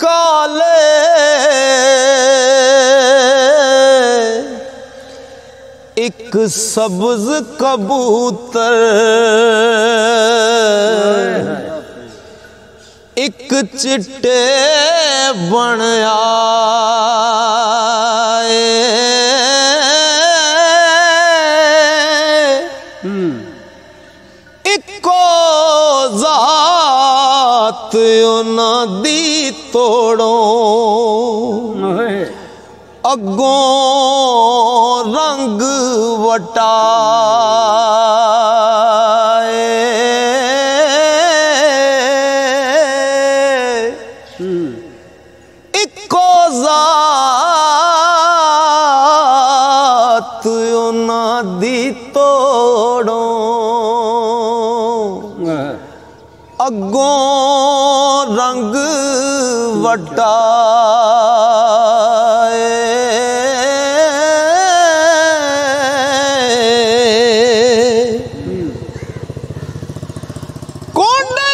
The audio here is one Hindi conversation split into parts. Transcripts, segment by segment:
काले एक सब्ज कबूतर एक चिट्टे बन आए इको जात उन्हां दी तोड़ो अगों रंग वटाए इको जात उन्हां दी तोड़ो अगों रंग वटाए कोंडे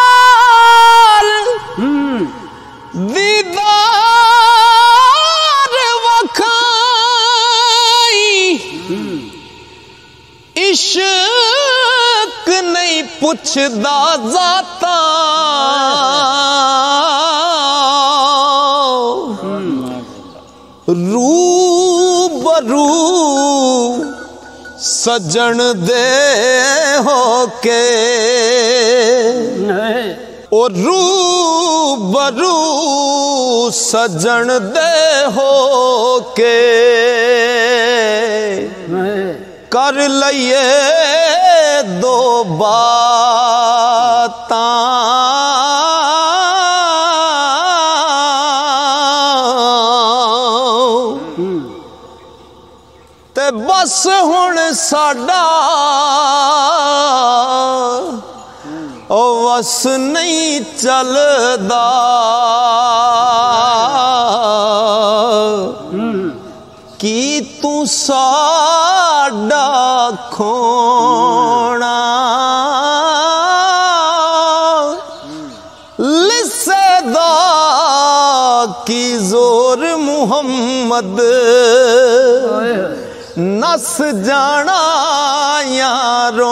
उतार दीदार वखाई इश्क नहीं पुछदा जाता रूबरू सजन दे होके ओ रूबरू सजन दे होके कर लइए दो बातां ते बस हुण साडा ओ वस नहीं चलदा की तू साडा खोना लिसदा की जोर मुहम्मद नस जाना यारोना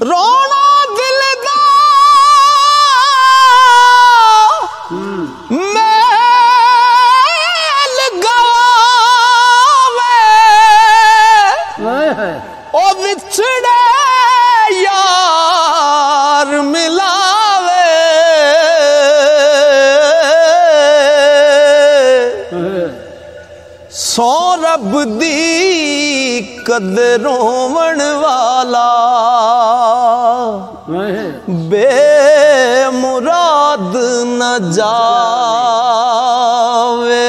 रोना दिल दा मेल गवावे ओ विछड़े यार मिलावे सौ रब दी कदरों वाला बेमुराद न जावे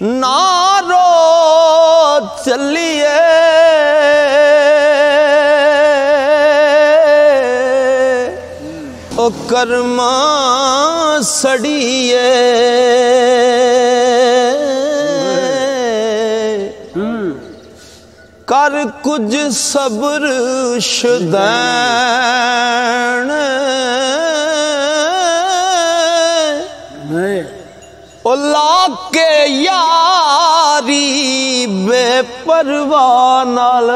नारो चलिए ओ कर्मा सड़िए कर कुछ सब्र शुदैन ओ लाके यारी बेपरवाह नाल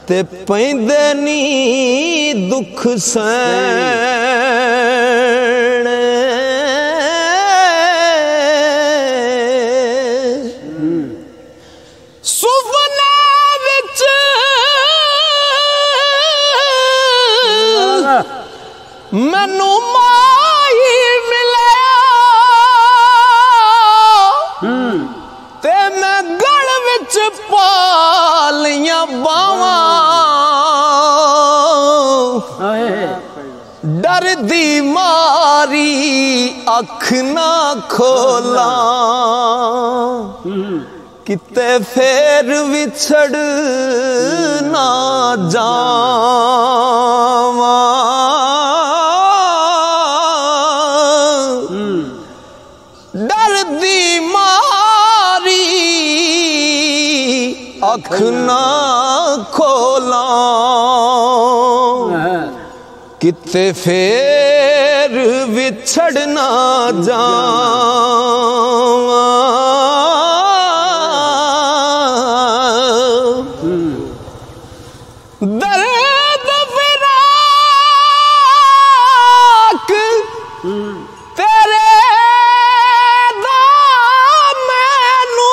ते पैंदे नी दुख सहन सुपने विच मैनू माई मिलिया ते मैं गल विच पालियां बावां डर दी मारी अख ना खोला किते फेर विछड़ ना जावा अख ना खोला किते फेर विछड़ ना जावा दर्द फिराक तेरे दा मैनू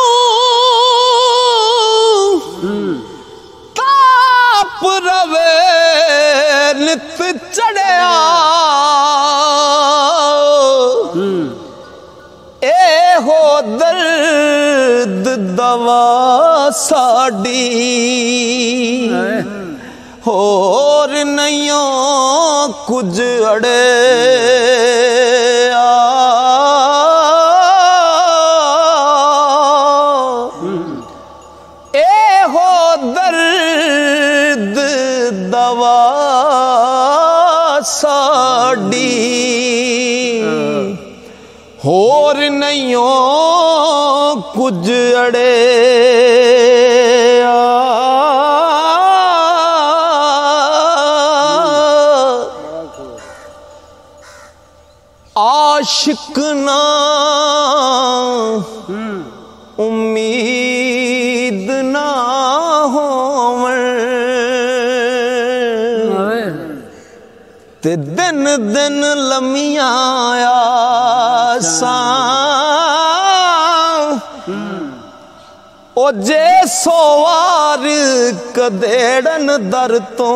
ताप रवे नित चढ़िया ए हो दर्द दवा साडी होर नहीं कुछ अड़े ए हो दर्द दवा साडी होर नहीं कुछ अड़े आशिक ना उम्मीद ना होवण ते दिन दिन लम्मियां आसां ओ जे सोवार कदेड़न दर तो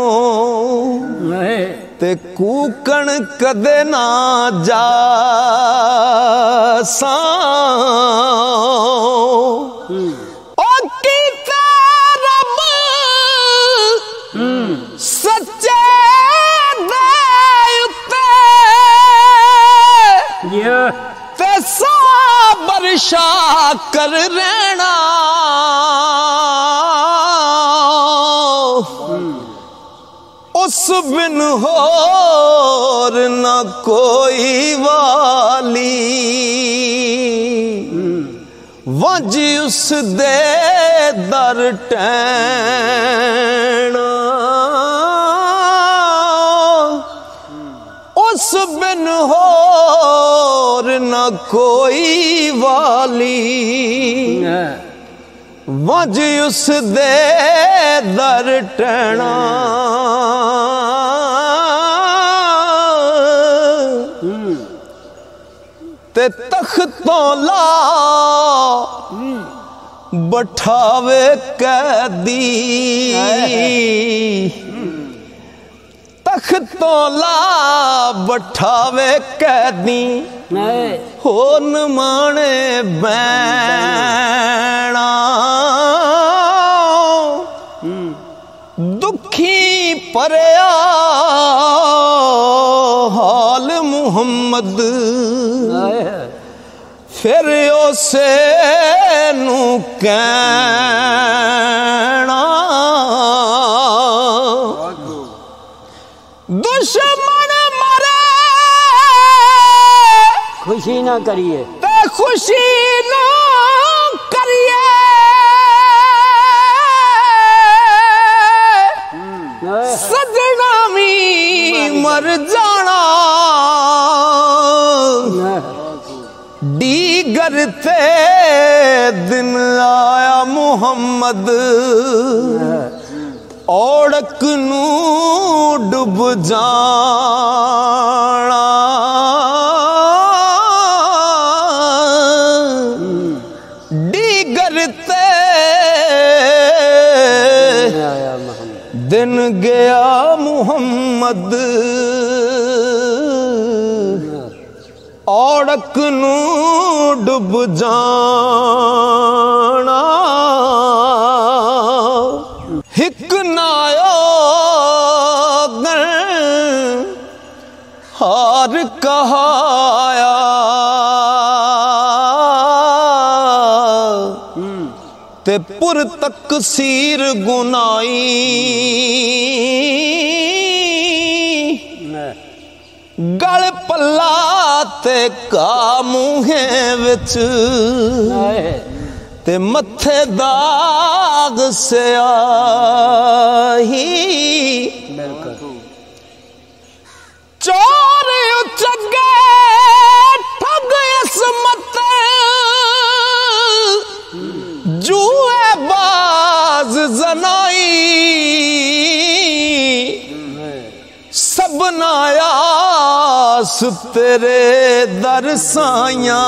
ते कूकण कदे ना जा ओ कीते रब सच्चे दे उत्ते ते साबर शाकर रहना उस बिन होर न कोई वाली वज उस दे दर टैना उस बिन होर न कोई वाली वज उस दे दर टैना ते तख्तों ला बैठावे कैदी तख्तों ला बैठावे कैदी हो न माने बैणा दुखी परया हाल मुहम्मद फिर उसे नू कहना दुश्मन मरे खुशी ना करिए ते खुशी ना करिए सजना भी मर जाना दीगर ते दिन आया मुहम्मद औड़क नू डूब जाना दीगर ते दिन गया मुहम्मद औड़क नू डूब जाना हिक नायो हार कहाया ते पुर तक सीर गुनाई गल पल्ला ते का मुहे विच ते मथ जिथे दाग से आई चोर चगे ठग इसमत जुए बाज जनाई सब नायास तेरे दर साया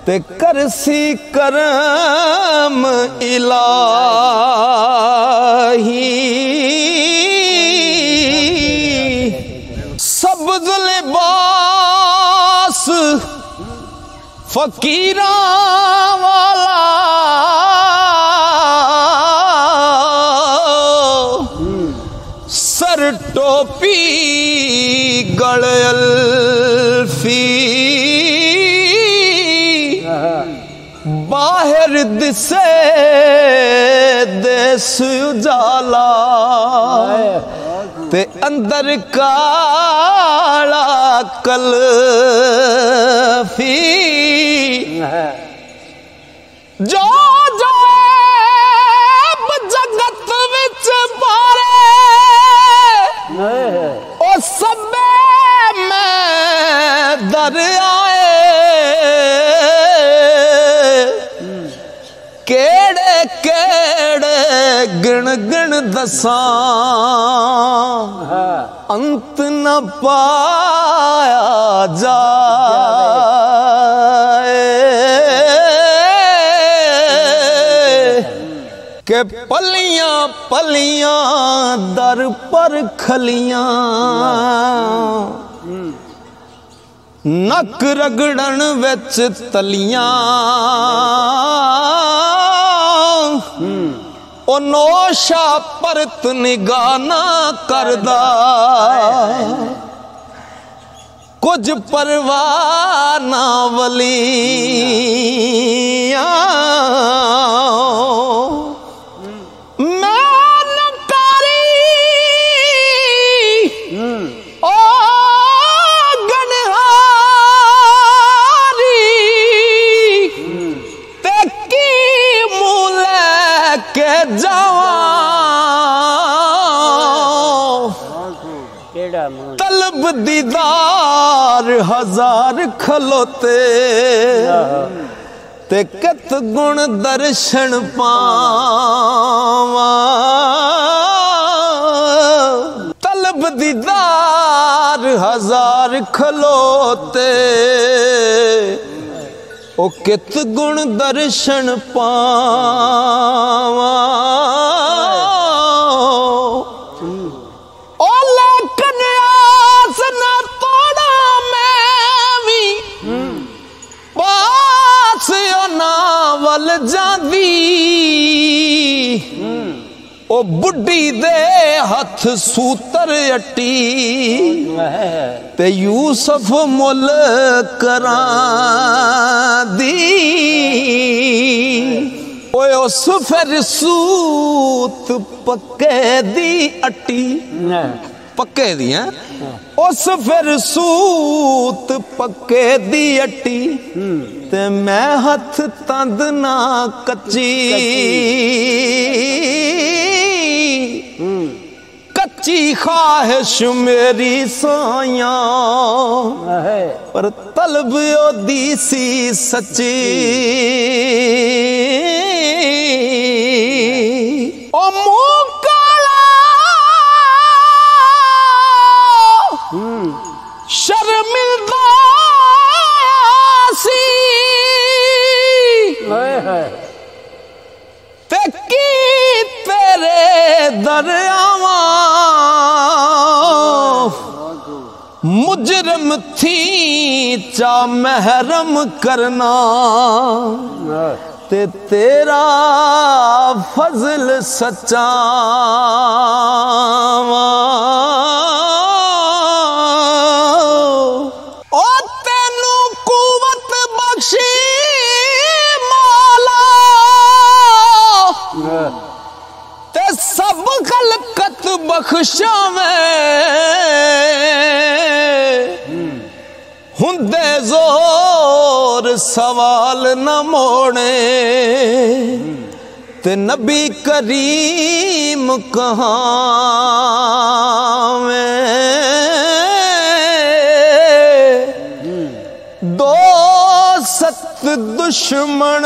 ते करसी करम इलाही सब्ज़ लिबास फकीरा वाला सर टोपी गलफी बाहर दिसे देस उजाला ते अंदर काला कलफी जो जो जगत विच मारे ओ सबे में दर आए केड़े केड़े गिण गिण दसां अंत न पाया जाए के पलियां पलियां दर पर खलियां नक रगड़न विच तलियां ओ नोशा परत निगाह ना करदा कुछ परवाह ना वलियां तलब दीदार हजार खलोते ते कत गुण दर्शन पावा तलब दीदार हजार खलोते ओ कित गुण दर्शन पावा जादी ओ बुढ़ी दे हथ सूतर अटी ते यूसुफ मुल करां दी ओए उस फिर सूत पक्के दी अटी पक्के दी है उस फिर सूत पक्के दी अटी ते मैं हथ तंद ना कच्ची कच्ची ख्वाहिश मेरी साया पर तलब ओदी सी सच्ची ओ मुंह काला शर्मिंदा सी ते की तेरे दरियावा मुजरम थी चा महरम करना ते तेरा फजल सच्चा ओ तेनू कुवत बख्शी माला ते सब खलकत बख्शावे हुंदे जोर सवाल न मोड़े ते नबी करीम कहाँ में। दो सत दुश्मन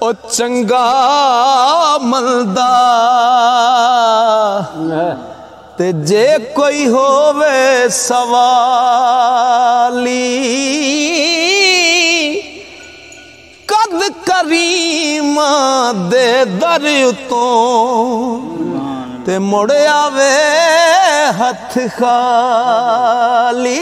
ओ चंगा मलदा ते जे कोई होवे सवाली कद करीम दे दर तो ते मुड़ आवे हथ खाली।